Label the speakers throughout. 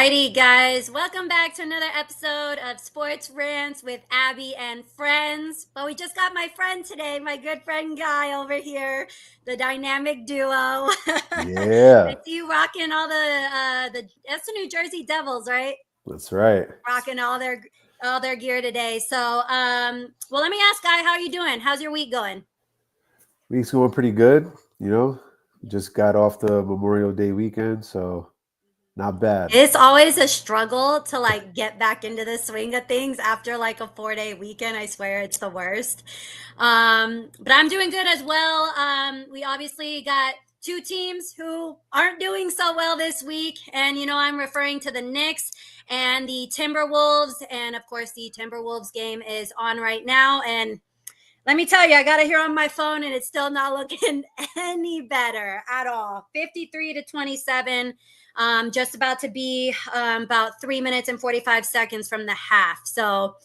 Speaker 1: Alrighty, guys, welcome back to another episode of Sports Rants with Abby and friends. But we just got my friend today, my good friend Guy over here, the dynamic duo. I
Speaker 2: Yeah,
Speaker 1: see you rocking all the that's the New Jersey Devils, right?
Speaker 2: that's right.
Speaker 1: Rocking all their gear today. So, let me ask Guy, how are you doing? How's your week going?
Speaker 2: Week's going pretty good. You know, just got off the Memorial Day weekend, so not bad.
Speaker 1: It's always a struggle to like get back into the swing of things after like a 4 day weekend. I swear it's the worst. But I'm doing good as well. We obviously got two teams who aren't doing so well this week. And, I'm referring to the Knicks and the Timberwolves. And of course, the Timberwolves game is on right now. And let me tell you, I got it here on my phone and it's still not looking any better at all. 53-27, just about to be about 3 minutes and 45 seconds from the half. So,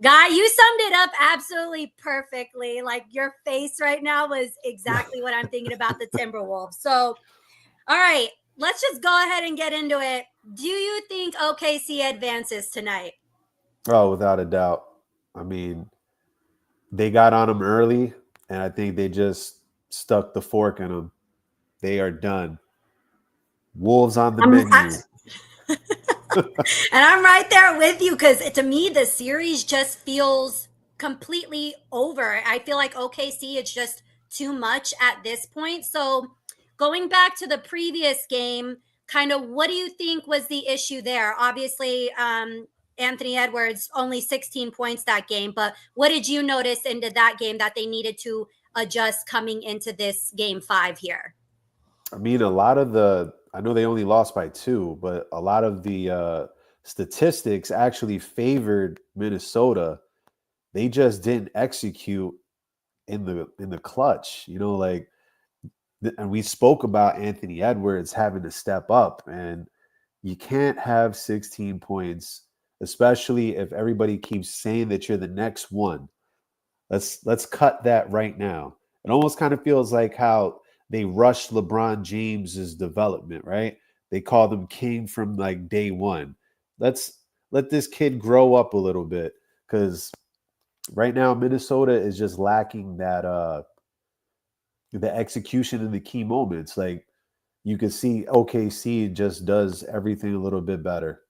Speaker 1: Guy, you summed it up absolutely perfectly. Like your face right now was exactly what I'm thinking about the Timberwolves. So, all right, let's just go ahead and get into it. Do you think OKC advances tonight?
Speaker 2: Oh, without a doubt. I mean, they got on them early, and I think they just stuck the fork in them. They are done. Wolves on the
Speaker 1: I'm,
Speaker 2: menu.
Speaker 1: And I'm right there with you because to me, the series just feels completely over. I feel like OKC is just too much at this point. So, going back to the previous game, kind of what do you think was the issue there? Obviously, Anthony Edwards only 16 points that game, but what did you notice into that game that they needed to adjust coming into this game five here?
Speaker 2: I mean, I know they only lost by two, but a lot of the statistics actually favored Minnesota. They just didn't execute in the clutch. And we spoke about Anthony Edwards having to step up, and you can't have 16 points, especially if everybody keeps saying that you're the next one. Let's cut that right now. It almost kind of feels like how they rushed LeBron James's development, right? They called him king from like day one. Let's let this kid grow up a little bit because right now Minnesota is just lacking that the execution in the key moments. Like you can see OKC just does everything a little bit better.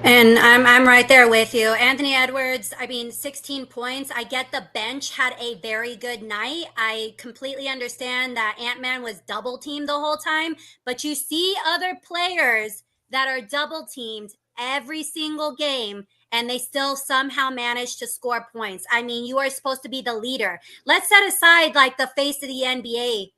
Speaker 1: And I'm right there with you. Anthony Edwards, I mean, 16 points. I get the bench had a very good night. I completely understand that Ant-Man was double teamed the whole time, but you see other players that are double teamed every single game and they still somehow manage to score points. I mean, you are supposed to be the leader. Let's set aside like the face of the NBA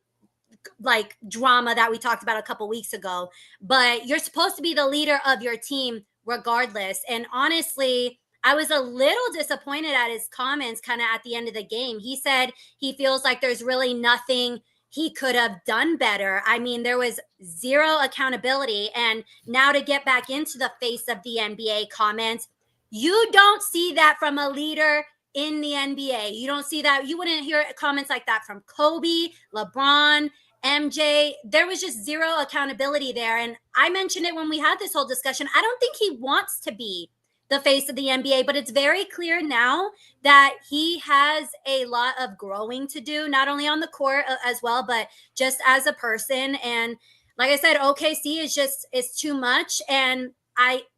Speaker 1: like drama that we talked about a couple weeks ago. But you're supposed to be the leader of your team regardless. And honestly, I was a little disappointed at his comments kind of at the end of the game. He said he feels like there's really nothing he could have done better. I mean, there was zero accountability. And now to get back into the face of the NBA comments, you don't see that from a leader in the NBA. You don't see that. You wouldn't hear comments like that from Kobe, LeBron, MJ. There was just zero accountability there. And I mentioned it when we had this whole discussion. I don't think he wants to be the face of the NBA, but it's very clear now that he has a lot of growing to do, not only on the court as well, but just as a person. And like I said, OKC is too much. And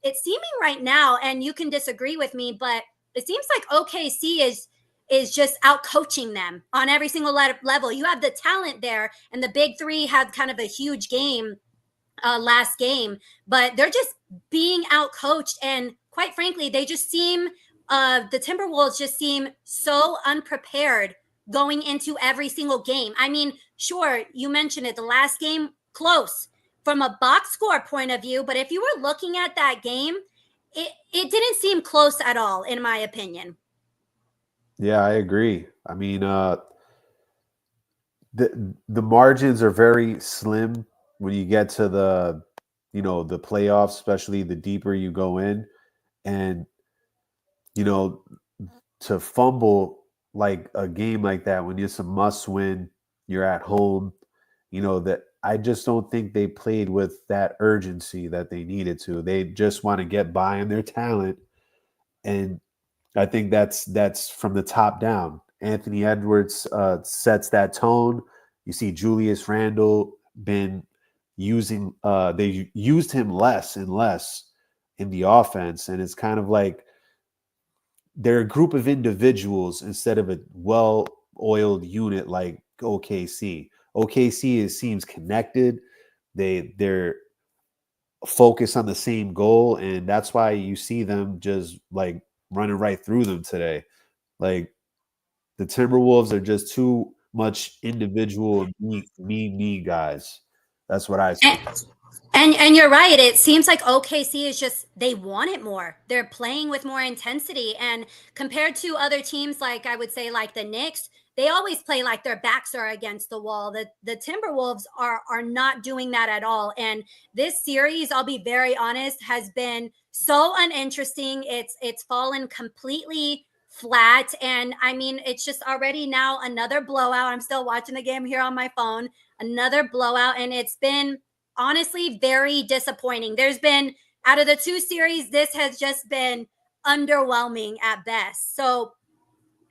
Speaker 1: it's seeming right now, and you can disagree with me, but it seems like OKC is just out coaching them on every single level. You have the talent there, and the big three had kind of a huge game last game, but they're just being out coached. And quite frankly, they just seem the Timberwolves just seem so unprepared going into every single game. I mean, sure, you mentioned it, the last game close from a box score point of view, but if you were looking at that game, it didn't seem close at all, in my opinion.
Speaker 2: Yeah, I agree. I mean, the margins are very slim when you get to the playoffs, especially the deeper you go in, and you know to fumble like a game like that when it's a must win, you're at home. That I just don't think they played with that urgency that they needed to. They just want to get by on their talent, and I think that's from the top down. Anthony Edwards sets that tone. You see Julius Randle been using they used him less and less in the offense, and it's kind of like they're a group of individuals instead of a well-oiled unit like OKC. OKC seems connected. They're focused on the same goal, and that's why you see them just like running right through them today. Like the Timberwolves are just too much individual me guys. That's what I see.
Speaker 1: And, and you're right. It seems like OKC is just they want it more. They're playing with more intensity, and compared to other teams, like I would say, like the Knicks, they always play like their backs are against the wall. The Timberwolves are not doing that at all. And this series, I'll be very honest, has been so uninteresting. It's fallen completely flat, and I mean, it's just already now another blowout. I'm still watching the game here on my phone. Another blowout, and it's been honestly very disappointing. There's been out of the two series, this has just been underwhelming at best. So,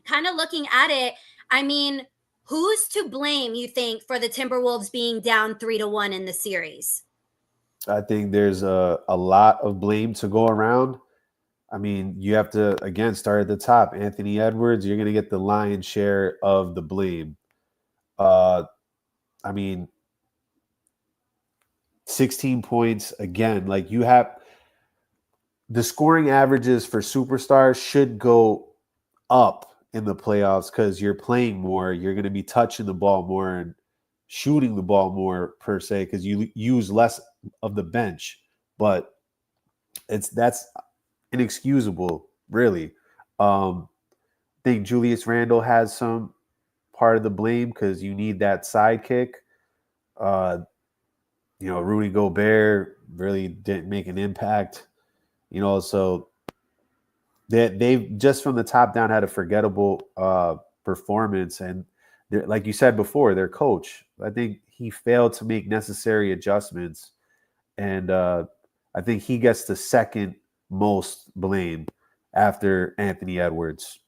Speaker 1: kind of looking at it, I mean, who's to blame, you think, for the Timberwolves being down 3-1 in the series?
Speaker 2: I think there's a lot of blame to go around. I mean, you have to again start at the top. Anthony Edwards, you're going to get the lion's share of the blame. Uh, I mean, 16 points again. Like you have the scoring averages for superstars should go up in the playoffs because you're playing more. You're going to be touching the ball more and shooting the ball more per se because you use less of the bench. But that's inexcusable, really. I think Julius Randle has some part of the blame because you need that sidekick. Uh, Rudy Gobert really didn't make an impact. So they've just from the top down had a forgettable performance, and like you said before, their coach, I think he failed to make necessary adjustments, and I think he gets the second most blame after Anthony Edwards.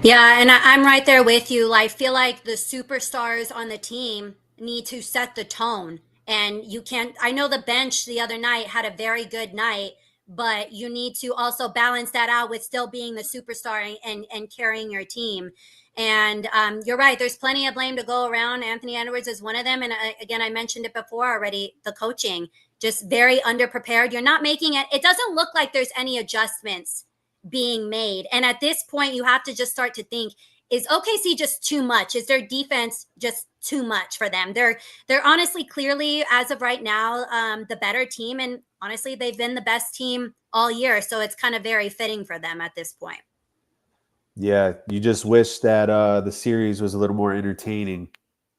Speaker 1: Yeah, and I'm right there with you. I feel like the superstars on the team need to set the tone. And you can't, I know the bench the other night had a very good night, but you need to also balance that out with still being the superstar and carrying your team. And you're right, there's plenty of blame to go around. Anthony Edwards is one of them. And again, I mentioned it before already, the coaching, just very underprepared. You're not making it, it doesn't look like there's any adjustments being made. And at this point, you have to just start to think, is OKC just too much? Is their defense just too much for them? They're honestly, clearly, as of right now, the better team. And honestly, they've been the best team all year. So it's kind of very fitting for them at this point.
Speaker 2: Yeah, you just wish that the series was a little more entertaining.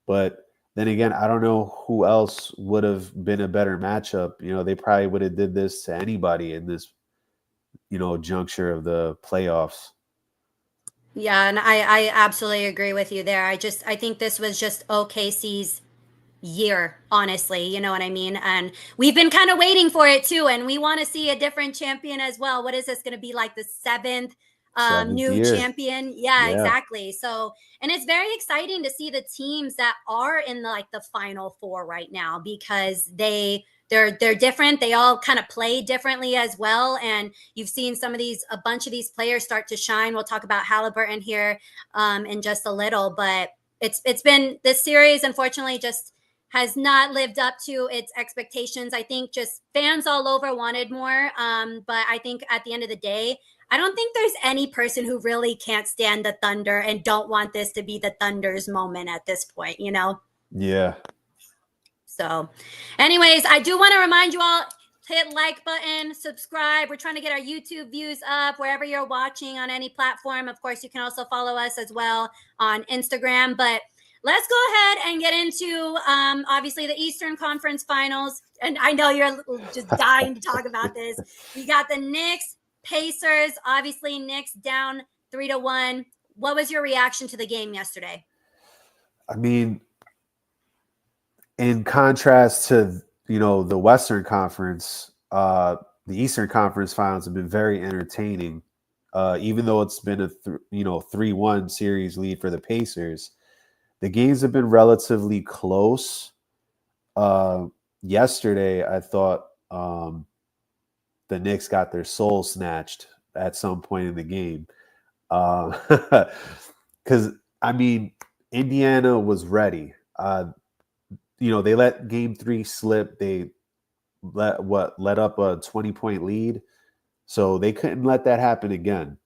Speaker 2: But then again, I don't know who else would have been a better matchup. They probably would have did this to anybody in this, juncture of the playoffs.
Speaker 1: Yeah, and I absolutely agree with you there. I think this was just OKC's year, honestly. You know what I mean? And we've been kind of waiting for it too. And we want to see a different champion as well. What is this going to be like the seventh
Speaker 2: Seventh
Speaker 1: new
Speaker 2: year.
Speaker 1: champion? Yeah,
Speaker 2: Yeah.
Speaker 1: exactly. So, and it's very exciting to see the teams that are in the final four right now because they're different. They all kind of play differently as well. And you've seen a bunch of these players start to shine. We'll talk about Halliburton here in just a little, but it's been this series, unfortunately, just has not lived up to its expectations. I think just fans all over wanted more. But I think at the end of the day, I don't think there's any person who really can't stand the Thunder and don't want this to be the Thunder's moment at this point, you know?
Speaker 2: Yeah.
Speaker 1: So, anyways, I do want to remind you all, hit like button, subscribe. We're trying to get our YouTube views up wherever you're watching on any platform. Of course, you can also follow us as well on Instagram. But let's go ahead and get into obviously the Eastern Conference Finals. And I know you're just dying to talk about this. We got the Knicks, Pacers. Obviously, Knicks down 3-1. What was your reaction to the game yesterday?
Speaker 2: I mean, in contrast to the Western Conference, the Eastern Conference finals have been very entertaining. Even though it's been a 3-1 series lead for the Pacers, the games have been relatively close. Yesterday, I thought the Knicks got their soul snatched at some point in the game. Because I mean, Indiana was ready. They let Game 3 slip. They let up a 20-point lead, so they couldn't let that happen again.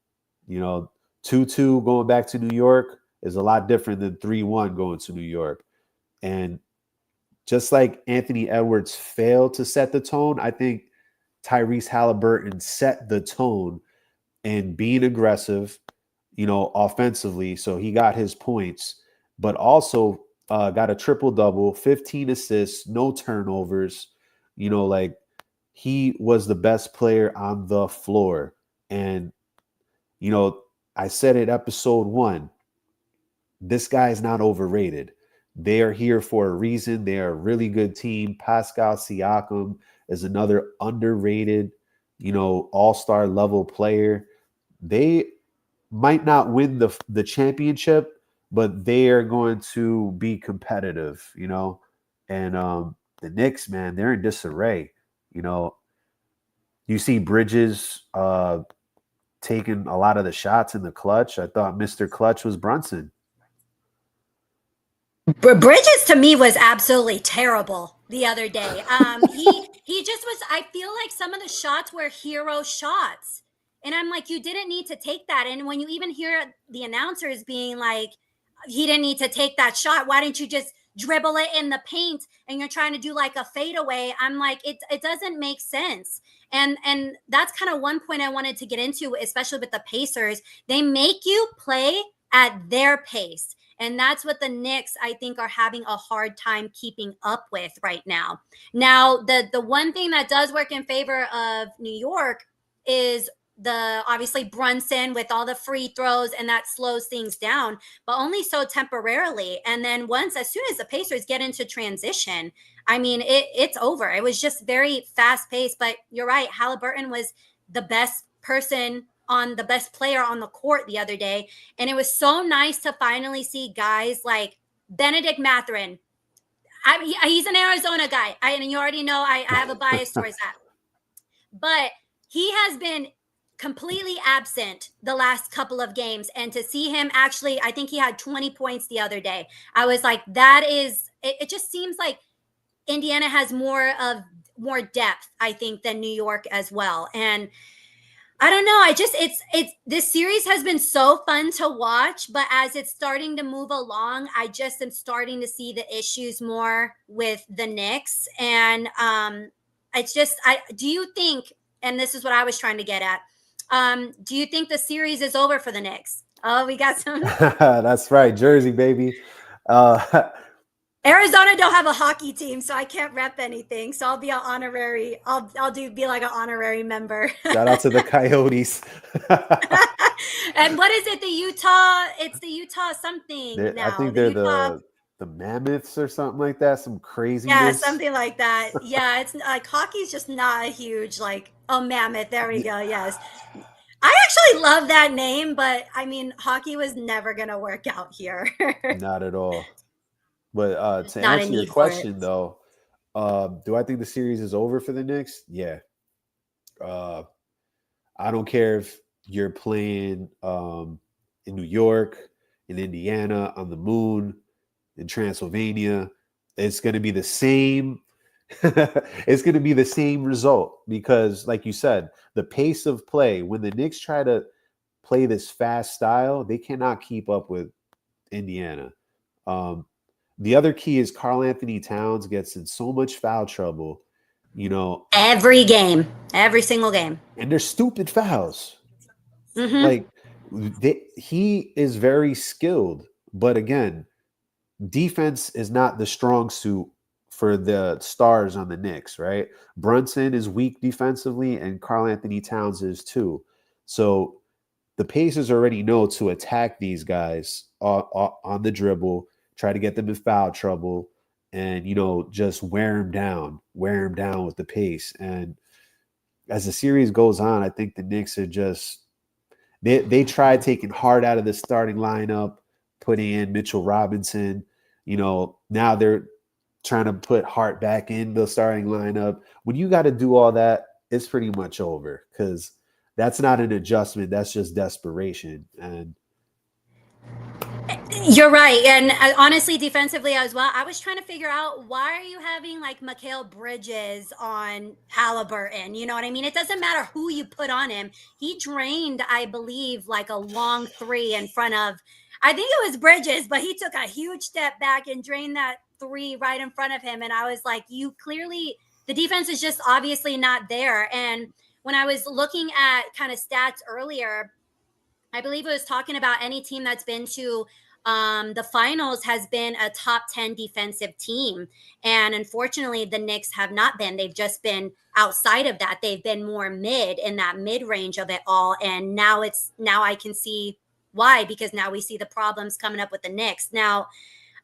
Speaker 2: 2-2 going back to New York is a lot different than 3-1 going to New York. And just like Anthony Edwards failed to set the tone, I think Tyrese Halliburton set the tone in being aggressive, offensively. So he got his points, but also got a triple double, 15 assists, no turnovers. Like he was the best player on the floor. And, I said it episode 1, this guy is not overrated. They are here for a reason. They are a really good team. Pascal Siakam is another underrated, all-star level player. They might not win the championship, but they are going to be competitive, And the Knicks, man, they're in disarray. You see Bridges taking a lot of the shots in the clutch. I thought Mr. Clutch was Brunson.
Speaker 1: Bridges to me was absolutely terrible the other day. He just was. I feel like some of the shots were hero shots, and I'm like, you didn't need to take that. And when you even hear the announcers being like, he didn't need to take that shot. Why didn't you just dribble it in the paint? And you're trying to do like a fadeaway. I'm like, it doesn't make sense. And that's kind of one point I wanted to get into, especially with the Pacers. They make you play at their pace. And that's what the Knicks, I think, are having a hard time keeping up with right now. Now, the one thing that does work in favor of New York is the obviously Brunson with all the free throws, and that slows things down, but only so temporarily. And then as soon as the Pacers get into transition, I mean, it's over. It was just very fast paced. But you're right, Halliburton was the best player on the court the other day. And it was so nice to finally see guys like Benedict Mathurin. He's an Arizona guy. And you already know I have a bias towards that. But he has been completely absent the last couple of games. And to see him actually, I think he had 20 points the other day. I was like, it just seems like Indiana has more depth, I think, than New York as well. And I don't know. It's this series has been so fun to watch, but as it's starting to move along, I just am starting to see the issues more with the Knicks. And do you think, and this is what I was trying to get at, do you think the series is over for the Knicks? Oh, we got some.
Speaker 2: That's right. Jersey, baby.
Speaker 1: Arizona don't have a hockey team, so I can't rep anything. So I'll be an honorary. Be like an honorary member.
Speaker 2: Shout out to the Coyotes.
Speaker 1: And what is it? The Utah? It's the Utah something now.
Speaker 2: I think they're the Mammoths or something like that. Some craziness.
Speaker 1: Yeah, something like that. Yeah, it's like hockey's just not a huge mammoth. There we go. Yes. I actually love that name, but I mean, hockey was never going to work out here.
Speaker 2: Not at all. But to answer your question, though, do I think the series is over for the Knicks? Yeah. I don't care if you're playing in New York, in Indiana, on the moon, in Transylvania. It's going to be the same. It's going to be the same result because, like you said, the pace of play, when the Knicks try to play this fast style, they cannot keep up with Indiana. The other key is Karl Anthony Towns gets in so much foul trouble,
Speaker 1: every game, every single game.
Speaker 2: And they're stupid fouls.
Speaker 1: Mm-hmm.
Speaker 2: He is very skilled, but again, defense is not the strong suit for the stars on the Knicks, right? Brunson is weak defensively, and Karl Anthony Towns is too. So the Pacers already know to attack these guys on the dribble, try to get them in foul trouble, and just wear him down with the pace. And as the series goes on, I think the Knicks are just they tried taking Hart out of the starting lineup, putting in Mitchell Robinson. Now they're trying to put Hart back in the starting lineup. When you got to do all that, it's pretty much over because that's not an adjustment. That's just desperation. And
Speaker 1: You're right. And honestly, defensively as well, I was trying to figure out why are you having like Mikal Bridges on Halliburton? You know what I mean? It doesn't matter who you put on him. He drained, I believe, like a long three in front of, I think it was Bridges, but he took a huge step back and drained that three right in front of him. And I was like, you clearly, the defense is just obviously not there. And when I was looking at kind of stats earlier, I believe it was talking about any team that's been to the finals has been a top 10 defensive team. And unfortunately, the Knicks have not been. They've just been outside of that. They've been more mid in that mid range of it all. And now I can see why, because now we see the problems coming up with the Knicks. Now,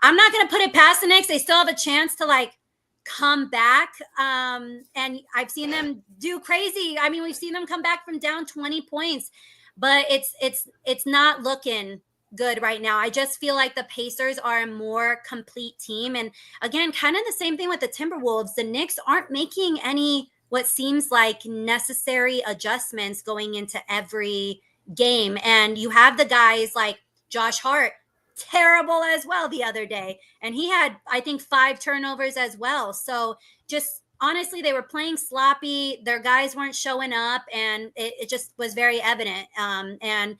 Speaker 1: I'm not going to put it past the Knicks. They still have a chance to like come back. And I've seen them do crazy. I mean, we've seen them come back from down 20 points, but it's not looking good right now. I just feel like the Pacers are a more complete team. And again, kind of the same thing with the Timberwolves. The Knicks aren't making any what seems like necessary adjustments going into every game. And you have the guys like Josh Hart, terrible as well the other day. And he had, I think, 5 turnovers as well. So just honestly, they were playing sloppy. Their guys weren't showing up, and it just was very evident. And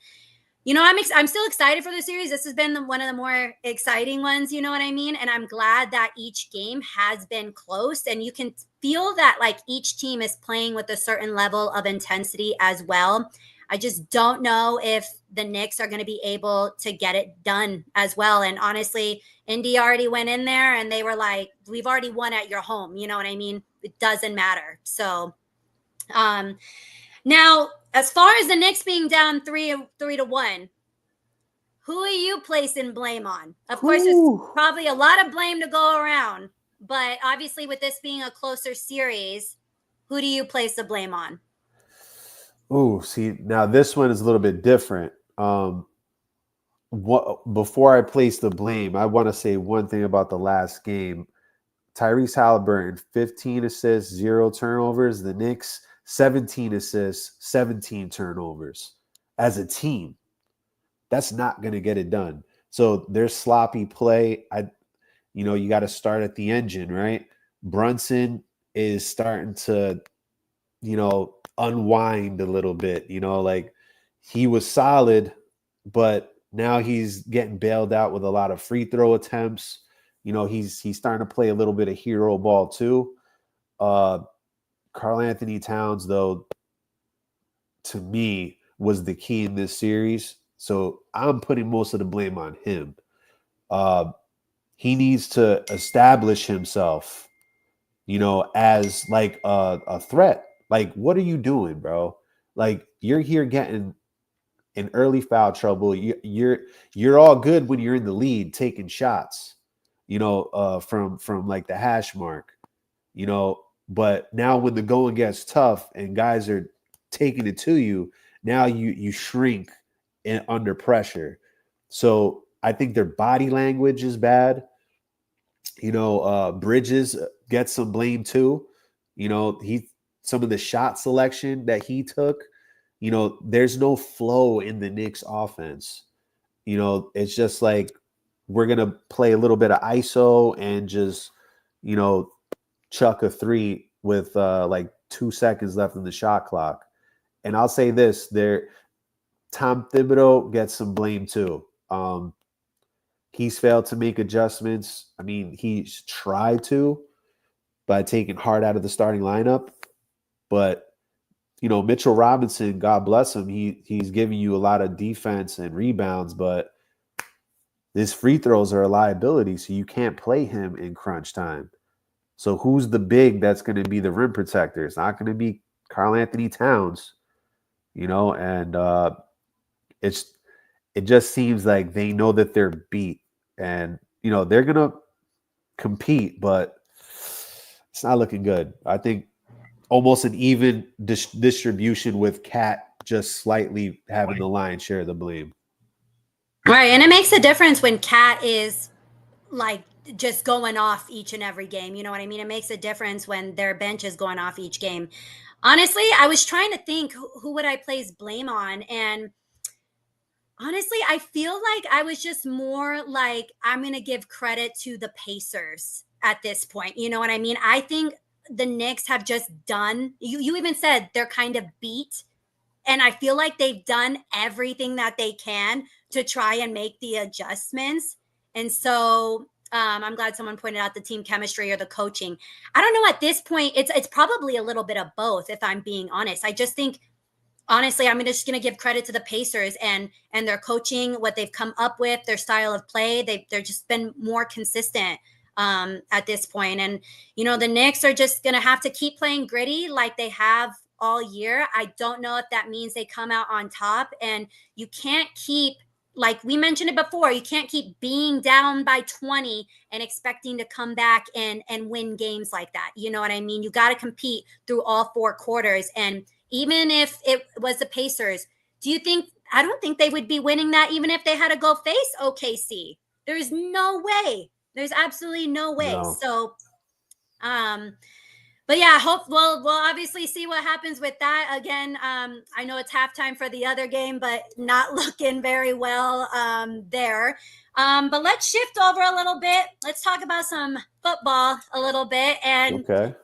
Speaker 1: I'm still excited for the series. This has been one of the more exciting ones, you know what I mean? And I'm glad that each game has been close, and you can feel that like each team is playing with a certain level of intensity as well. I just don't know if the Knicks are going to be able to get it done as well. And honestly, Indy already went in there and they were like, we've already won at your home. You know what I mean? It doesn't matter. So, now, as far as the Knicks being down 3-1, who are you placing blame on? Of course, there's probably a lot of blame to go around, but obviously, with this being a closer series, who do you place the blame on?
Speaker 2: Ooh, see, now this one is a little bit different. Before I place the blame, I want to say one thing about the last game. Tyrese Halliburton, 15 assists, 0 turnovers. The Knicks, 17 assists, 17 turnovers. As a team, that's not going to get it done. So there's sloppy play. You got to start at the engine, right? Brunson is starting to, unwind a little bit. Like he was solid, but now he's getting bailed out with a lot of free throw attempts. He's starting to play a little bit of hero ball too. Karl Anthony Towns, though, to me, was the key in this series. So I'm putting most of the blame on him. He needs to establish himself, as like a threat. Like, what are you doing, bro? Like, you're here getting in early foul trouble. You're all good when you're in the lead, taking shots, from like the hash mark, But now when the going gets tough and guys are taking it to you, now you shrink under pressure. So I think their body language is bad. Bridges gets some blame too. Some of the shot selection that he took. There's no flow in the Knicks offense. It's just like we're gonna play a little bit of ISO and just chuck a three with like 2 seconds left in the shot clock. And I'll say this: Tom Thibodeau gets some blame too. He's failed to make adjustments. I mean, he's tried to by taking Hart out of the starting lineup, but Mitchell Robinson, God bless him, he's giving you a lot of defense and rebounds, but his free throws are a liability, so you can't play him in crunch time. So who's the big that's going to be the rim protector? It's not going to be Karl Anthony Towns, and it just seems like they know that they're beat, and they're gonna compete, but it's not looking good. I think almost an even distribution with Cat just slightly having the lion's share of the blame.
Speaker 1: Right. And it makes a difference when Cat is like just going off each and every game. You know what I mean? It makes a difference when their bench is going off each game. Honestly, I was trying to think who would I place blame on, and honestly, I feel like I was just more like I'm going to give credit to the Pacers at this point. You know what I mean? I think the Knicks have just done, you even said they're kind of beat. And I feel like they've done everything that they can to try and make the adjustments. And so I'm glad someone pointed out the team chemistry or the coaching. I don't know at this point. It's probably a little bit of both, if I'm being honest. I just think honestly, I'm just going to give credit to the Pacers and their coaching, what they've come up with, their style of play. They're just been more consistent at this point. And the Knicks are just going to have to keep playing gritty like they have all year. I don't know if that means they come out on top. And you can't keep, like we mentioned it before, you can't keep being down by 20 and expecting to come back and win games like that. You know what I mean? You got to compete through all four quarters. And even if it was the Pacers, I don't think they would be winning that even if they had to go face OKC. There's no way. There's absolutely no way.
Speaker 2: No.
Speaker 1: So, but yeah, we'll obviously see what happens with that. Again, I know it's halftime for the other game, but not looking very well there. But let's shift over a little bit. Let's talk about some football a little bit. And,
Speaker 2: Okay.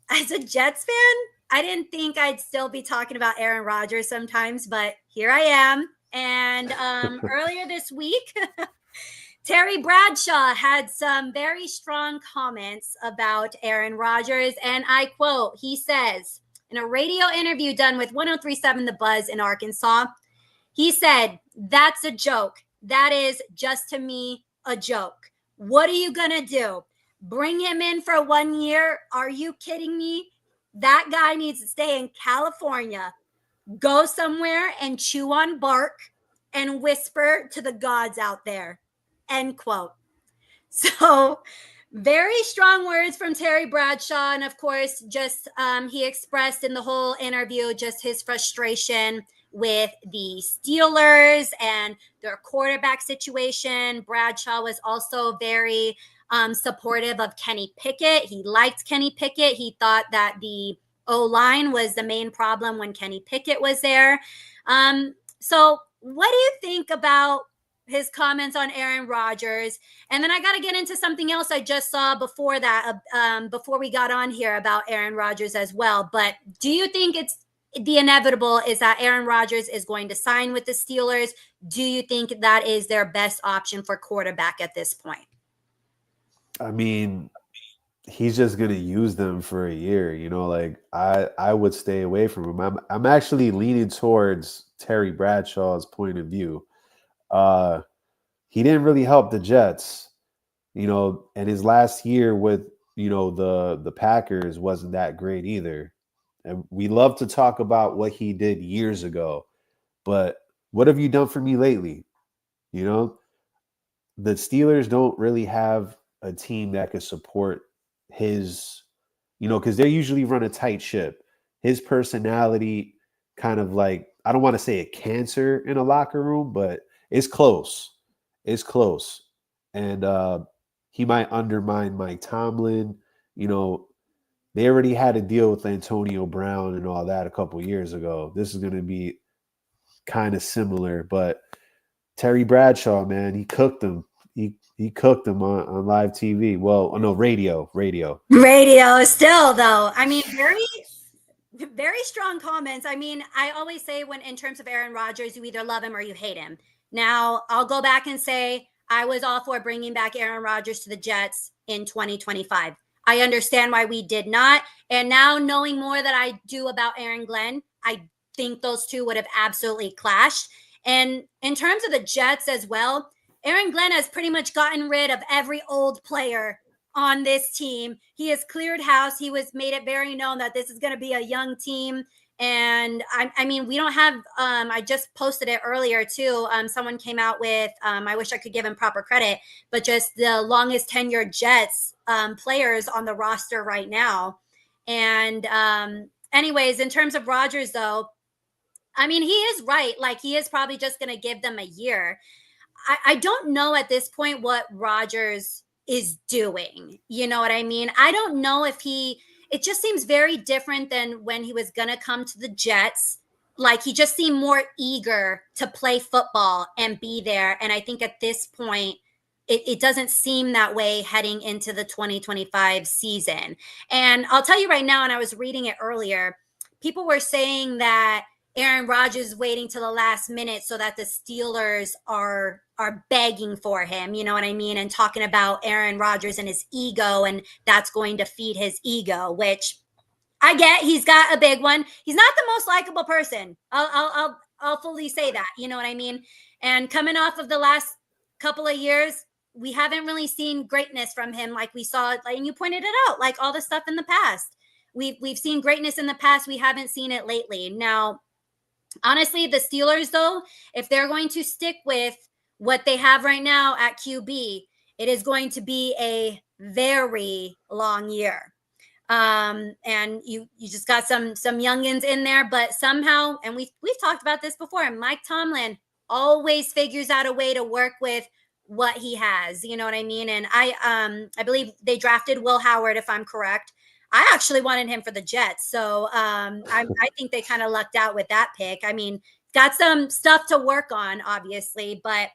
Speaker 1: as a Jets fan, I didn't think I'd still be talking about Aaron Rodgers sometimes, but here I am. And earlier this week, Terry Bradshaw had some very strong comments about Aaron Rodgers. And I quote, he says, in a radio interview done with 1037 The Buzz in Arkansas, he said, "That's a joke. That is just to me a joke. What are you going to do? Bring him in for 1 year? Are you kidding me? That guy needs to stay in California, go somewhere and chew on bark and whisper to the gods out there." End quote. So very strong words from Terry Bradshaw. And of course, just he expressed in the whole interview just his frustration with the Steelers and their quarterback situation. Bradshaw was also very supportive of Kenny Pickett. He liked Kenny Pickett. He thought that the O-line was the main problem when Kenny Pickett was there. So what do you think about his comments on Aaron Rodgers? And then I got to get into something else I just saw before that, before we got on here about Aaron Rodgers as well. But do you think it's the inevitable is that Aaron Rodgers is going to sign with the Steelers? Do you think that is their best option for quarterback at this point?
Speaker 2: I mean, he's just gonna use them for a year, like I would stay away from him. I'm actually leaning towards Terry Bradshaw's point of view. He didn't really help the Jets, and his last year with the Packers wasn't that great either. And we love to talk about what he did years ago, but what have you done for me lately? The Steelers don't really have a team that could support his, because they usually run a tight ship. His personality kind of like, I don't want to say a cancer in a locker room, but it's close. It's close. And he might undermine Mike Tomlin. They already had a deal with Antonio Brown and all that a couple years ago. This is going to be kind of similar, but Terry Bradshaw, man, he cooked them. He cooked them on live TV. Well, no, radio.
Speaker 1: Radio still, though. I mean, very, very strong comments. I mean, I always say when in terms of Aaron Rodgers, you either love him or you hate him. Now, I'll go back and say I was all for bringing back Aaron Rodgers to the Jets in 2025. I understand why we did not. And now knowing more that I do about Aaron Glenn, I think those two would have absolutely clashed. And in terms of the Jets as well, Aaron Glenn has pretty much gotten rid of every old player on this team. He has cleared house. He was made it very known that this is going to be a young team. And I mean, we don't have, I just posted it earlier too. Someone came out with, I wish I could give him proper credit, but just the longest tenured Jets players on the roster right now. And anyways, in terms of Rodgers, though, I mean, he is right. Like, he is probably just going to give them a year. I don't know at this point what Rodgers is doing. You know what I mean? I don't know if it just seems very different than when he was going to come to the Jets. Like, he just seemed more eager to play football and be there. And I think at this point, it doesn't seem that way heading into the 2025 season. And I'll tell you right now, and I was reading it earlier, people were saying that Aaron Rodgers is waiting to the last minute so that the Steelers are begging for him, you know what I mean, and talking about Aaron Rodgers and his ego, and that's going to feed his ego, which I get. He's got a big one. He's not the most likable person. I'll fully say that, you know what I mean. And coming off of the last couple of years, we haven't really seen greatness from him like we saw, and you pointed it out, like all the stuff in the past. We've seen greatness in the past. We haven't seen it lately. Now, honestly, the Steelers, though, if they're going to stick with what they have right now at QB, it is going to be a very long year. And you just got some youngins in there, but somehow, and we've talked about this before, Mike Tomlin always figures out a way to work with what he has, you know what I mean? And I believe they drafted Will Howard, if I'm correct. I actually wanted him for the Jets. So I think they kind of lucked out with that pick. I mean, got some stuff to work on, obviously, but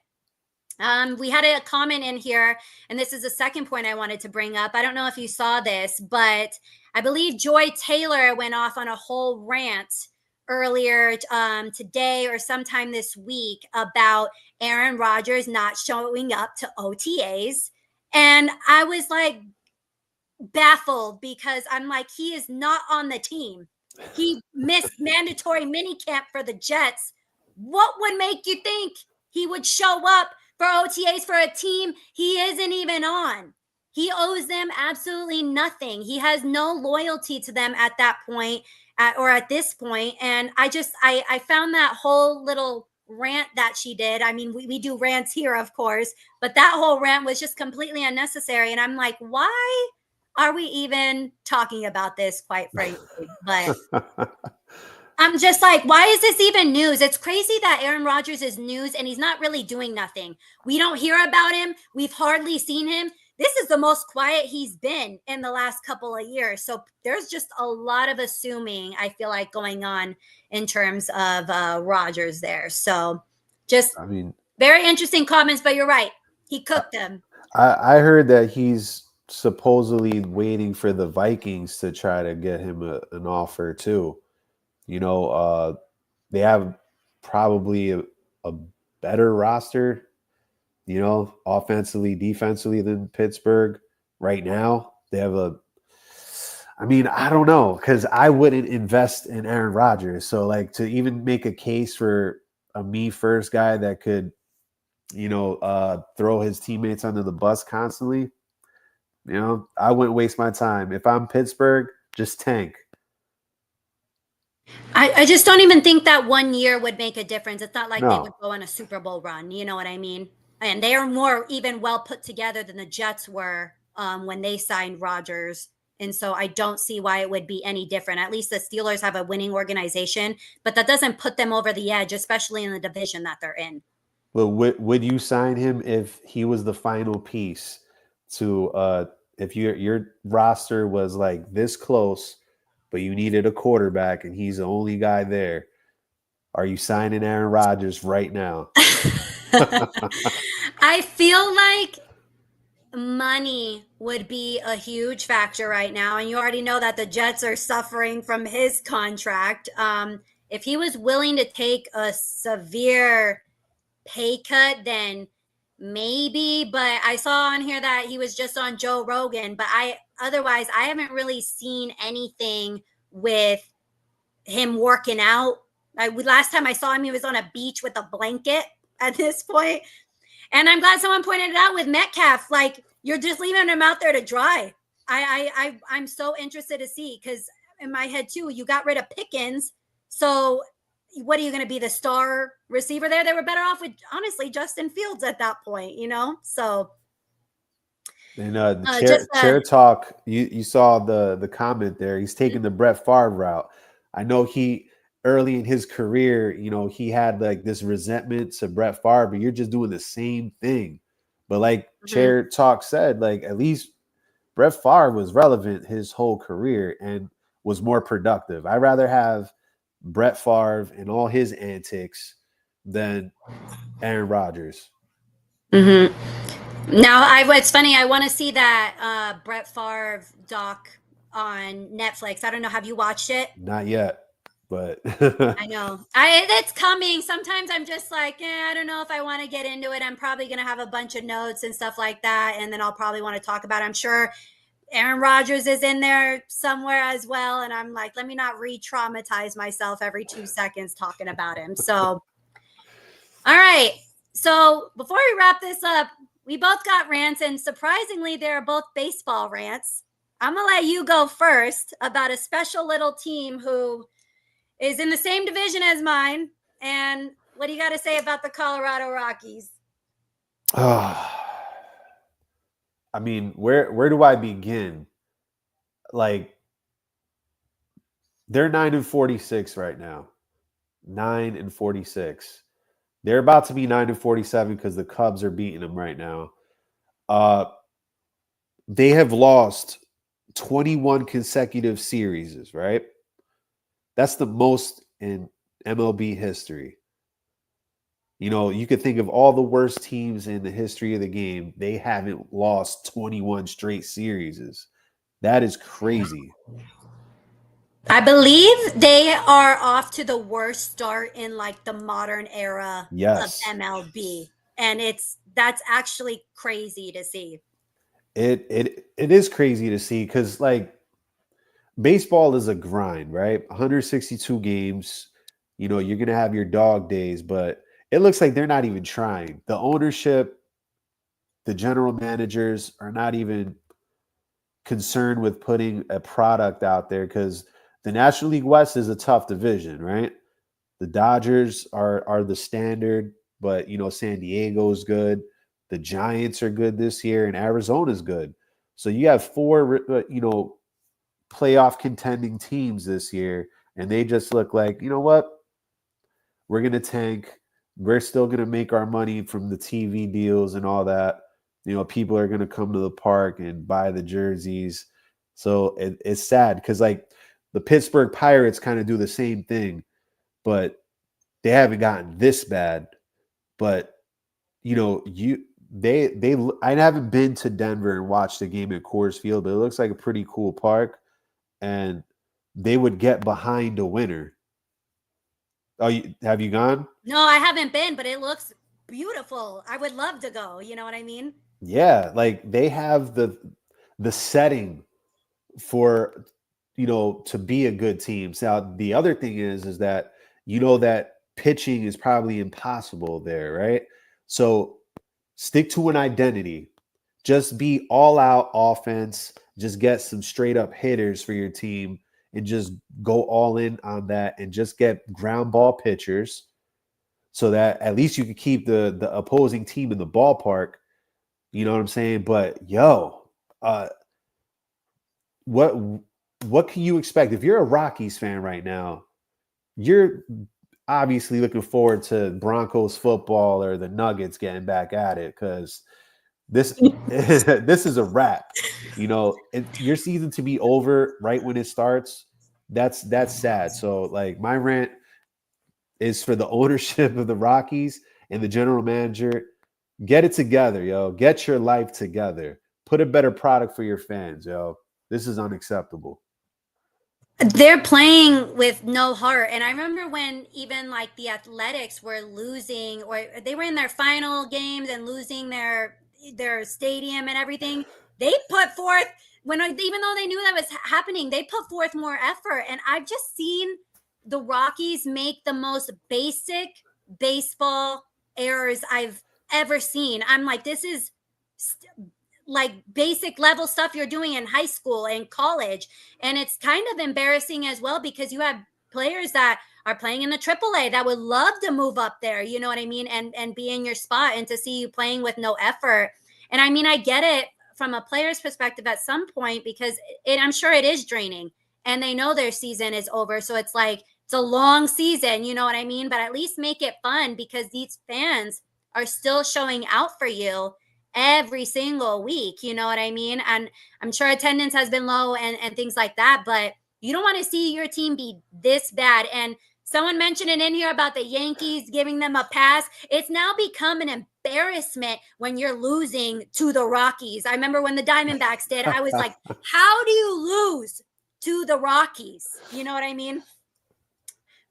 Speaker 1: we had a comment in here, and this is the second point I wanted to bring up. I don't know if you saw this, but I believe Joy Taylor went off on a whole rant earlier today or sometime this week about Aaron Rodgers not showing up to OTAs. And I was like baffled because I'm like, he is not on the team. He missed mandatory minicamp for the Jets. What would make you think he would show up for OTAs for a team he isn't even on? He owes them absolutely nothing. He has no loyalty to them at that point, or at this point. And I found that whole little rant that she did. I mean, we do rants here, of course, but that whole rant was just completely unnecessary. And I'm like, why are we even talking about this, quite frankly? But I'm just like, why is this even news? It's crazy that Aaron Rodgers is news and he's not really doing nothing. We don't hear about him. We've hardly seen him. This is the most quiet he's been in the last couple of years. So there's just a lot of assuming, I feel like, going on in terms of Rodgers there. So just, I mean, very interesting comments, but you're right. He cooked them.
Speaker 2: I heard that he's supposedly waiting for the Vikings to try to get him an offer too. You know, they have probably a better roster, you know, offensively, defensively than Pittsburgh right now. They have I mean, I don't know, because I wouldn't invest in Aaron Rodgers. So, like, to even make a case for a me first guy that could, you know, throw his teammates under the bus constantly, you know, I wouldn't waste my time. If I'm Pittsburgh, just tank.
Speaker 1: I just don't even think that 1 year would make a difference. It's not like they would go on a Super Bowl run. You know what I mean? And they are more even well put together than the Jets were when they signed Rodgers. And so I don't see why it would be any different. At least the Steelers have a winning organization, but that doesn't put them over the edge, especially in the division that they're in.
Speaker 2: But would you sign him if he was the final piece to if your roster was like this close, but you needed a quarterback and he's the only guy there? Are you signing Aaron Rodgers right now?
Speaker 1: I feel like money would be a huge factor right now. And you already know that the Jets are suffering from his contract. If he was willing to take a severe pay cut, then maybe. But I saw on here that he was just on Joe Rogan. But otherwise, I haven't really seen anything with him working out. Last time I saw him, he was on a beach with a blanket at this point. And I'm glad someone pointed it out with Metcalf. Like, you're just leaving him out there to dry. I'm so interested to see, because in my head too, you got rid of Pickens So what are you going to be, the star receiver there? They were better off with, honestly, Justin Fields at that point, So
Speaker 2: And the
Speaker 1: just
Speaker 2: chair talk, you saw the comment there. He's taking the Brett Favre route. I know he early in his career, he had like this resentment to Brett Favre, but you're just doing the same thing. But like
Speaker 1: mhm.
Speaker 2: chair talk said, like at least Brett Favre was relevant his whole career and was more productive. I'd rather have Brett Favre and all his antics than Aaron Rodgers.
Speaker 1: Mm-hmm. Now, it's funny. I want to see that Brett Favre doc on Netflix. I don't know. Have you watched it?
Speaker 2: Not yet, but
Speaker 1: I know. It's coming. Sometimes I'm just like, I don't know if I want to get into it. I'm probably going to have a bunch of notes and stuff like that, and then I'll probably want to talk about it. I'm sure Aaron Rodgers is in there somewhere as well, and I'm like, let me not re-traumatize myself every 2 seconds talking about him. So, all right. So before we wrap this up, we both got rants, and surprisingly, they're both baseball rants. I'm going to let you go first about a special little team who is in the same division as mine. And what do you got to say about the Colorado Rockies?
Speaker 2: I mean, where do I begin? Like they're 9-46 right now. 9-46. They're about to be 9-47 because the Cubs are beating them right now. They have lost 21 consecutive series, right? That's the most in MLB history. You could think of all the worst teams in the history of the game. They haven't lost 21 straight series. That is crazy.
Speaker 1: I believe they are off to the worst start in like the modern era of
Speaker 2: Yes.
Speaker 1: MLB. And that's actually crazy to see.
Speaker 2: It is crazy to see because like baseball is a grind, right? 162 games. You're gonna have your dog days, but it looks like they're not even trying. The ownership, the general managers are not even concerned with putting a product out there because the National League West is a tough division, right? The Dodgers are the standard, but San Diego's good. The Giants are good this year, and Arizona's good. So you have four, playoff contending teams this year, and they just look like, you know what? We're gonna tank. We're still gonna make our money from the TV deals and all that. People are gonna come to the park and buy the jerseys. So it's sad because like the Pittsburgh Pirates kind of do the same thing, but they haven't gotten this bad. But I haven't been to Denver and watched a game at Coors Field, but it looks like a pretty cool park, and they would get behind a winner. Oh, have you gone?
Speaker 1: No, I haven't been, but it looks beautiful. I would love to go. You know what I mean?
Speaker 2: Yeah, like they have the setting for to be a good team. Now the other thing is that that pitching is probably impossible there, right? So stick to an identity. Just be all out offense. Just get some straight up hitters for your team and just go all in on that and just get ground ball pitchers so that at least you can keep the opposing team in the ballpark. You know what I'm saying? But what what can you expect if you're a Rockies fan right now? You're obviously looking forward to Broncos football or the Nuggets getting back at it because this this is a wrap. Your season to be over right when it starts. That's sad. So like my rant is for the ownership of the Rockies and the general manager. Get it together, yo. Get your life together. Put a better product for your fans, yo. This is unacceptable.
Speaker 1: They're playing with no heart. And I remember when even like the Athletics were losing, or they were in their final games and losing their stadium and everything. They put forth, even though they knew that was happening, they put forth more effort. And I've just seen the Rockies make the most basic baseball errors I've ever seen. I'm like, this is like basic level stuff you're doing in high school and college. And it's kind of embarrassing as well because you have players that are playing in the AAA that would love to move up there, you know what I mean, and be in your spot, and to see you playing with no effort. And I mean, I get it from a player's perspective at some point, because I'm sure it is draining, and they know their season is over. So it's like, it's a long season, you know what I mean? But at least make it fun, because these fans are still showing out for you every single week, you know what I mean? And I'm sure attendance has been low and things like that, but you don't want to see your team be this bad. And someone mentioned it in here about the Yankees giving them a pass. It's now become an embarrassment when you're losing to the Rockies. I remember when the Diamondbacks did, I was like, how do you lose to the Rockies? You know what I mean?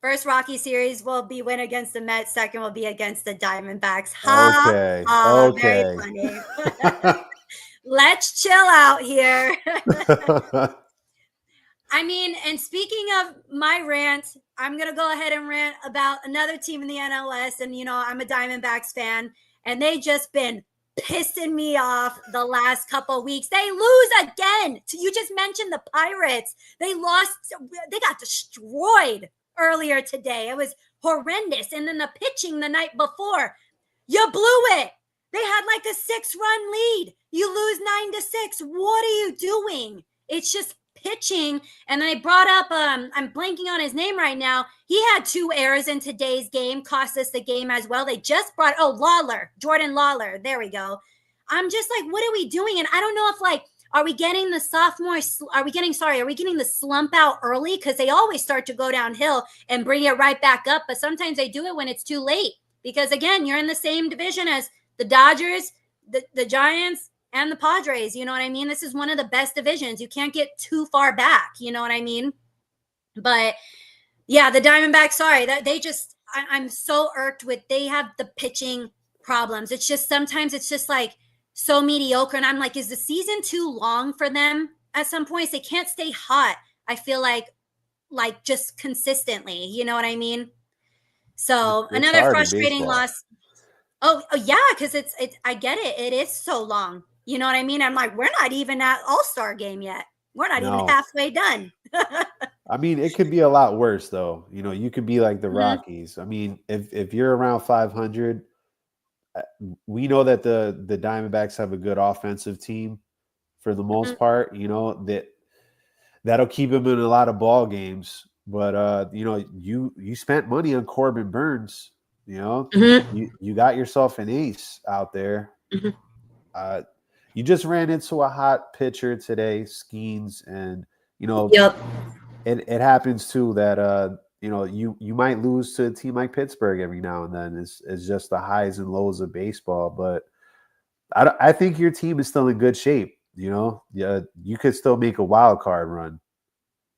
Speaker 1: First Rocky series will be win against the Mets. Second will be against the Diamondbacks. Ha,
Speaker 2: Okay.
Speaker 1: ha, very
Speaker 2: Okay.
Speaker 1: funny. Let's chill out here. I mean, and speaking of my rant, I'm going to go ahead and rant about another team in the NLS. And, you know, I'm a Diamondbacks fan, and they just been pissing me off the last couple of weeks. They lose again. You just mentioned the Pirates. They lost. They got destroyed earlier today. It was horrendous. And then the pitching the night before, you blew it. They had like a 6-run lead. You lose 9-6. What are you doing? It's just pitching. And then they brought up, I'm blanking on his name right now. He had 2 errors in today's game, cost us the game as well. They just brought, Lawler, Jordan Lawler. There we go. I'm just like, what are we doing? And I don't know if, like, are we getting the slump out early? Because they always start to go downhill and bring it right back up. But sometimes they do it when it's too late. Because, again, you're in the same division as the Dodgers, the Giants, and the Padres. You know what I mean? This is one of the best divisions. You can't get too far back. You know what I mean? But, yeah, the Diamondbacks, sorry. I'm so irked with, they have the pitching problems. It's just, sometimes it's just like, so mediocre, and I'm like, is the season too long for them? At some points, they can't stay hot. I feel like just consistently, you know what I mean? So
Speaker 2: It's
Speaker 1: another
Speaker 2: hard in
Speaker 1: frustrating
Speaker 2: baseball.
Speaker 1: loss. Oh yeah, because it's I get it. It is so long. You know what I mean? I'm like, we're not even at All-Star game yet. We're not even
Speaker 2: No.
Speaker 1: halfway done.
Speaker 2: I mean, it could be a lot worse though. You know, you could be like the
Speaker 1: Mhm.
Speaker 2: Rockies. I mean, if you're around 500, we know that the Diamondbacks have a good offensive team for the most
Speaker 1: Mhm.
Speaker 2: part. You know that'll keep them in a lot of ball games. But you know, you spent money on Corbin Burns. You know,
Speaker 1: Mhm.
Speaker 2: you got yourself an ace out there.
Speaker 1: Mhm.
Speaker 2: Uh, you just ran into a hot pitcher today, Skeens, and you know
Speaker 1: Yep.
Speaker 2: it happens too that you know you might lose to a team like Pittsburgh every now and then. It's just the highs and lows of baseball. But I think your team is still in good shape. You know, yeah, you could still make a wild card run.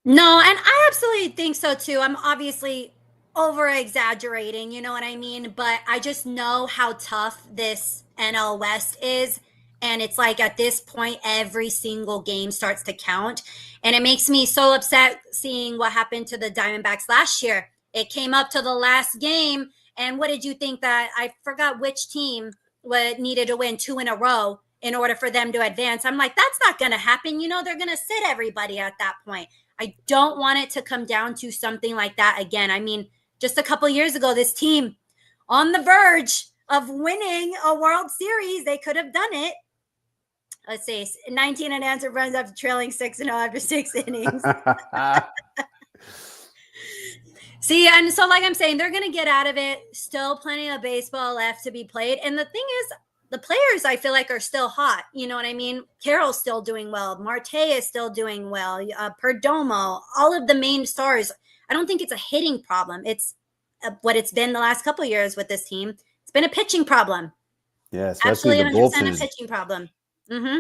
Speaker 1: No, and I absolutely think so too. I'm obviously over exaggerating, you know what I mean? But I just know how tough this NL West is. And it's like at this point, every single game starts to count. And it makes me so upset seeing what happened to the Diamondbacks last year. It came up to the last game. And what did you think that I forgot which team needed to win 2 in a row in order for them to advance? I'm like, that's not going to happen. You know, they're going to sit everybody at that point. I don't want it to come down to something like that again. I mean, just a couple years ago, this team on the verge of winning a World Series, they could have done it. Let's see, 19 unanswered runs after trailing 6-0 after 6 innings. See, and so like I'm saying, they're going to get out of it. Still plenty of baseball left to be played. And the thing is, the players I feel like are still hot. You know what I mean? Carroll's still doing well. Marte is still doing well. Perdomo, all of the main stars. I don't think it's a hitting problem. It's what it's been the last couple of years with this team. It's been a pitching problem.
Speaker 2: Yeah, especially
Speaker 1: Absolutely
Speaker 2: the
Speaker 1: 100% a
Speaker 2: bullpen.
Speaker 1: pitching problem. Mm-hmm.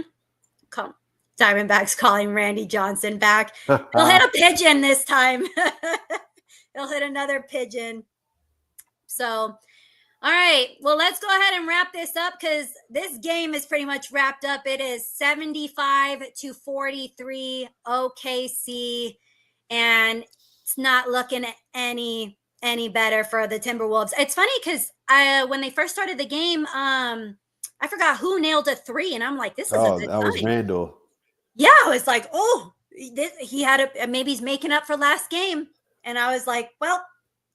Speaker 1: Diamondbacks calling Randy Johnson back. He'll hit a pigeon this time. He'll hit another pigeon. So, all right. Well, let's go ahead and wrap this up because this game is pretty much wrapped up. It is 75-43 OKC, and it's not looking any better for the Timberwolves. It's funny because when they first started the game, I forgot who nailed a 3, and I'm like, this is a good
Speaker 2: That was
Speaker 1: sign.
Speaker 2: Randall.
Speaker 1: Yeah, I was like, oh, he had maybe he's making up for last game. And I was like, well,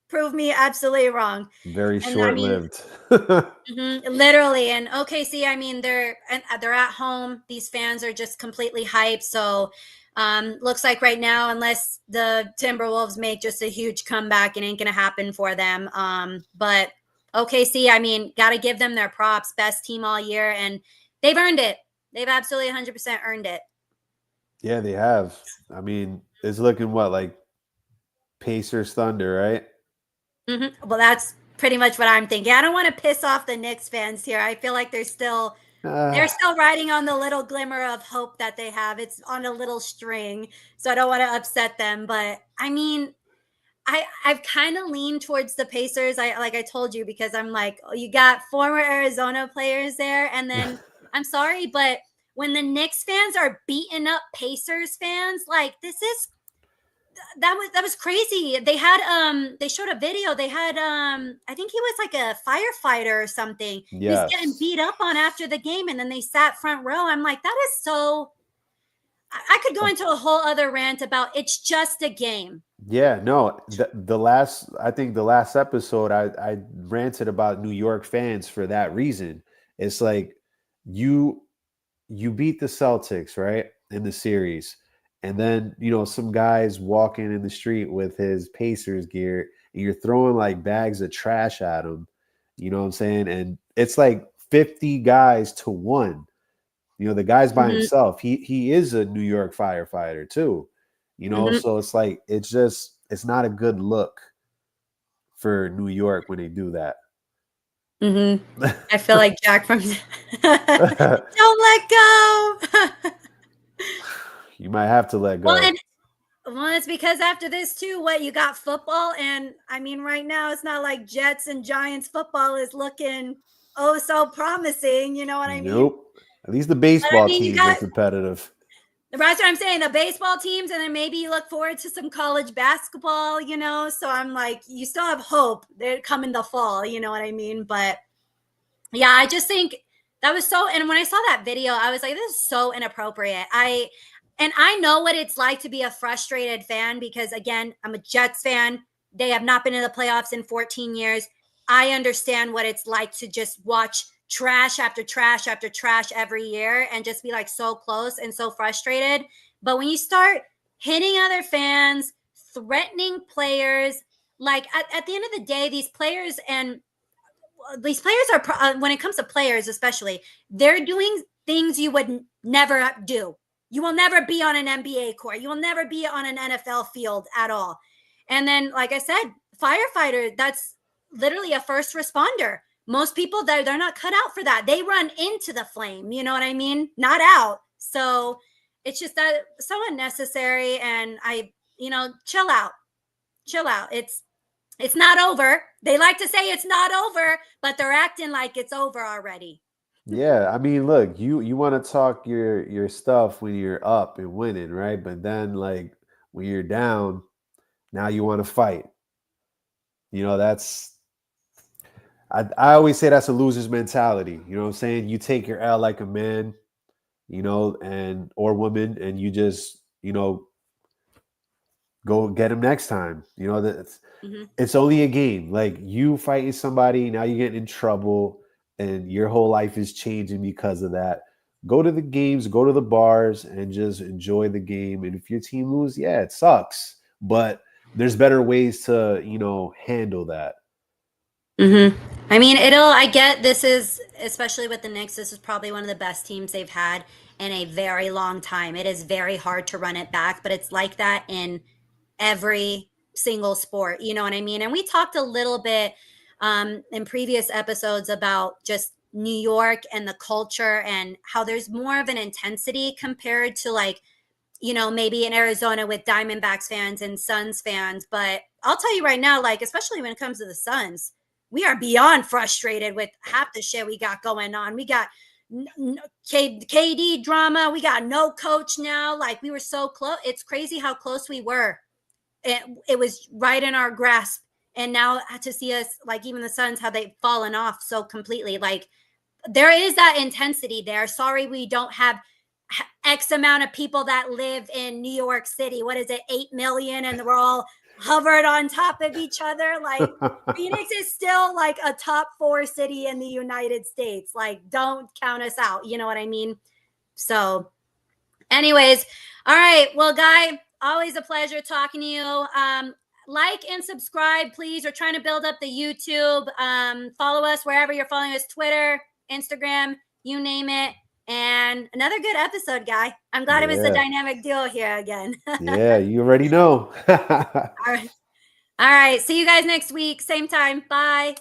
Speaker 1: prove me absolutely wrong.
Speaker 2: Very
Speaker 1: And I mean,
Speaker 2: short-lived.
Speaker 1: literally, and OKC, I mean, they're at home. These fans are just completely hyped. So, looks like right now, unless the Timberwolves make just a huge comeback, it ain't gonna happen for them. But OKC, I mean, got to give them their props. Best team all year, and they've earned it. They've absolutely 100% earned it.
Speaker 2: Yeah, they have. I mean, it's looking what, like Pacers Thunder, right?
Speaker 1: Well, that's pretty much what I'm thinking. I don't want to piss off the Knicks fans here. I feel like they're
Speaker 2: Uh,
Speaker 1: still riding on the little glimmer of hope that they have. It's on a little string, so I don't want to upset them. But I mean, I've kind of leaned towards the Pacers. I like I told you because I'm like, oh, you got former Arizona players there, and then I'm sorry, but when the Knicks fans are beating up Pacers fans, like this is that was crazy. They showed a video. They had I think he was like a firefighter or something. He was getting
Speaker 2: yes.
Speaker 1: beat up on after the game, and then they sat front row. I'm like, that is so. I could go into a whole other rant about it's just a game.
Speaker 2: Yeah, no, the last I think the last episode I ranted about New York fans for that reason. It's like you you beat the Celtics, right, in the series, and then some guys walking in the street with his Pacers gear, and you're throwing like bags of trash at him. You know what I'm saying? And it's like 50 guys to one. The guy's by
Speaker 1: Hmm.
Speaker 2: himself. He is a New York firefighter too.
Speaker 1: Hmm.
Speaker 2: So it's like it's not a good look for New York when they do that.
Speaker 1: Hmm. I feel like Jack from Don't Let Go.
Speaker 2: You might have to let
Speaker 1: Well,
Speaker 2: go.
Speaker 1: and well, it's because after this too, what you got football, and I mean, right now it's not like Jets and Giants football is looking oh so promising. You know what I mean?
Speaker 2: Nope. At least the
Speaker 1: But I
Speaker 2: baseball
Speaker 1: mean, you
Speaker 2: teams are
Speaker 1: got
Speaker 2: competitive.
Speaker 1: that's what I'm saying. The baseball teams, and then maybe you look forward to some college basketball. So I'm like, you still have hope. They're coming the fall. You know what I mean? But yeah, I just think that was so. And when I saw that video, I was like, this is so inappropriate. I know what it's like to be a frustrated fan because, again, I'm a Jets fan. They have not been in the playoffs in 14 years. I understand what it's like to just watch trash after trash after trash every year and just be like so close and so frustrated. But when you start hitting other fans, threatening players, like at the end of the day, these players are when it comes to players especially, they're doing things you would never do. You will never be on an NBA court, you will never be on an NFL field at all. And then like I said, firefighter, that's literally a first responder. Most people, they're not cut out for that. They run into the flame, you know what I mean, not out. So it's just that so unnecessary. And chill out, chill out. It's not over. They like to say it's not over, but they're acting like it's over already.
Speaker 2: Yeah, I mean, look, you want to talk your stuff when you're up and winning, right? But then like when you're down, now you want to fight. That's I always say that's a loser's mentality. You know what I'm saying? You take your L like a man, and or woman, and you just, go get him next time. That
Speaker 1: Hmm.
Speaker 2: it's only a game. Like you fighting somebody, now you're getting in trouble, and your whole life is changing because of that. Go to the games, go to the bars, and just enjoy the game. And if your team loses, yeah, it sucks, but there's better ways to handle that.
Speaker 1: Hmm. I mean, I get this is, especially with the Knicks, this is probably one of the best teams they've had in a very long time. It is very hard to run it back, but it's like that in every single sport. You know what I mean? And we talked a little bit in previous episodes about just New York and the culture and how there's more of an intensity compared to like maybe in Arizona with Diamondbacks fans and Suns fans. But I'll tell you right now, like, especially when it comes to the Suns, we are beyond frustrated with half the shit we got going on. We got KD drama. We got no coach now. Like, we were so close. It's crazy how close we were. It was right in our grasp. And now to see us, like, even the Suns, how they've fallen off so completely. Like, there is that intensity there. Sorry, we don't have X amount of people that live in New York City. What is it, 8 million? And we're all hovered on top of each other. Like Phoenix is still like a top 4 city in the United States. Like, don't count us out. You know what I mean? So, anyways, all right. Well, Guy, always a pleasure talking to you. Like and subscribe, please. We're trying to build up the YouTube. Follow us wherever you're following us, Twitter, Instagram, you name it. And another good episode, Guy. I'm glad it was a
Speaker 2: Yeah.
Speaker 1: dynamic duo here again.
Speaker 2: Yeah, you already know.
Speaker 1: All right. All right. See you guys next week. Same time. Bye.